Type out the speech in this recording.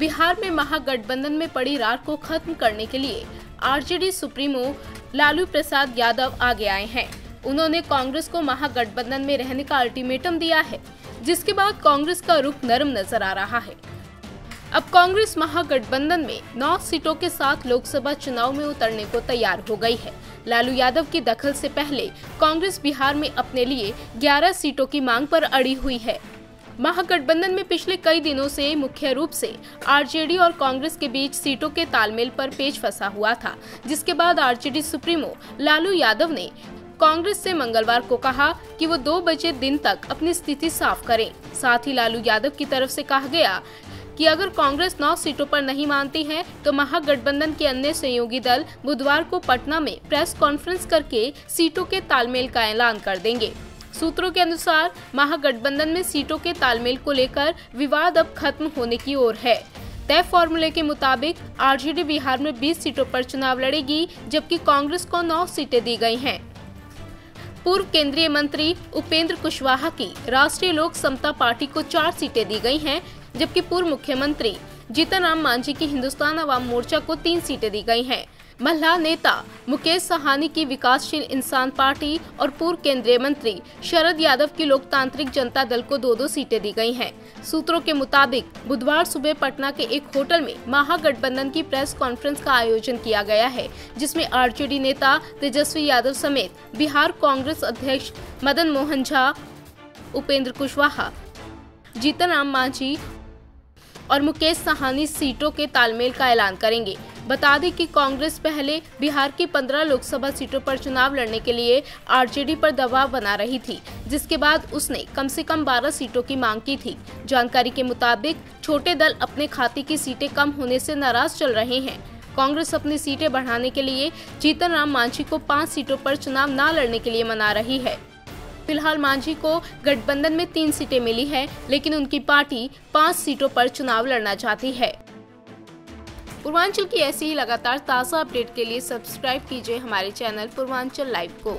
बिहार में महागठबंधन में पड़ी रार को खत्म करने के लिए आरजेडी सुप्रीमो लालू प्रसाद यादव आगे आए हैं। उन्होंने कांग्रेस को महागठबंधन में रहने का अल्टीमेटम दिया है, जिसके बाद कांग्रेस का रुख नरम नजर आ रहा है। अब कांग्रेस महागठबंधन में 9 सीटों के साथ लोकसभा चुनाव में उतरने को तैयार हो गई है। लालू यादव की दखल से पहले कांग्रेस बिहार में अपने लिए 11 सीटों की मांग पर अड़ी हुई है। महागठबंधन में पिछले कई दिनों से मुख्य रूप से आरजेडी और कांग्रेस के बीच सीटों के तालमेल पर पेच फंसा हुआ था, जिसके बाद आरजेडी सुप्रीमो लालू यादव ने कांग्रेस से मंगलवार को कहा कि वो 2 बजे दिन तक अपनी स्थिति साफ करें। साथ ही लालू यादव की तरफ से कहा गया कि अगर कांग्रेस 9 सीटों पर नहीं मानती है तो महागठबंधन के अन्य सहयोगी दल बुधवार को पटना में प्रेस कॉन्फ्रेंस करके सीटों के तालमेल का ऐलान कर देंगे। सूत्रों के अनुसार महागठबंधन में सीटों के तालमेल को लेकर विवाद अब खत्म होने की ओर है। तय फॉर्मूले के मुताबिक आरजेडी बिहार में 20 सीटों पर चुनाव लड़ेगी, जबकि कांग्रेस को 9 सीटें दी गई हैं। पूर्व केंद्रीय मंत्री उपेंद्र कुशवाहा की राष्ट्रीय लोक समता पार्टी को 4 सीटें दी गई हैं, जबकि पूर्व मुख्यमंत्री जीतन राम मांझी की हिंदुस्तान अवाम मोर्चा को 3 सीटें दी गई हैं। महिला नेता मुकेश साहनी की विकासशील इंसान पार्टी और पूर्व केंद्रीय मंत्री शरद यादव की लोकतांत्रिक जनता दल को 2-2 सीटें दी गई हैं। सूत्रों के मुताबिक बुधवार सुबह पटना के एक होटल में महागठबंधन की प्रेस कॉन्फ्रेंस का आयोजन किया गया है, जिसमें आरजेडी नेता तेजस्वी यादव समेत बिहार कांग्रेस अध्यक्ष मदन मोहन झा, उपेंद्र कुशवाहा, जीतन राम मांझी और मुकेश साहनी सीटों के तालमेल का ऐलान करेंगे। बता दें कि कांग्रेस पहले बिहार की 15 लोकसभा सीटों पर चुनाव लड़ने के लिए आरजेडी पर दबाव बना रही थी, जिसके बाद उसने कम से कम 12 सीटों की मांग की थी। जानकारी के मुताबिक छोटे दल अपने खाते की सीटें कम होने से नाराज चल रहे हैं। कांग्रेस अपनी सीटें बढ़ाने के लिए जीतन राम मांझी को 5 सीटों पर चुनाव न लड़ने के लिए मना रही है। फिलहाल मांझी को गठबंधन में 3 सीटें मिली है, लेकिन उनकी पार्टी 5 सीटों पर चुनाव लड़ना चाहती है। पूर्वांचल की ऐसी ही लगातार ताज़ा अपडेट के लिए सब्सक्राइब कीजिए हमारे चैनल पूर्वांचल लाइव को।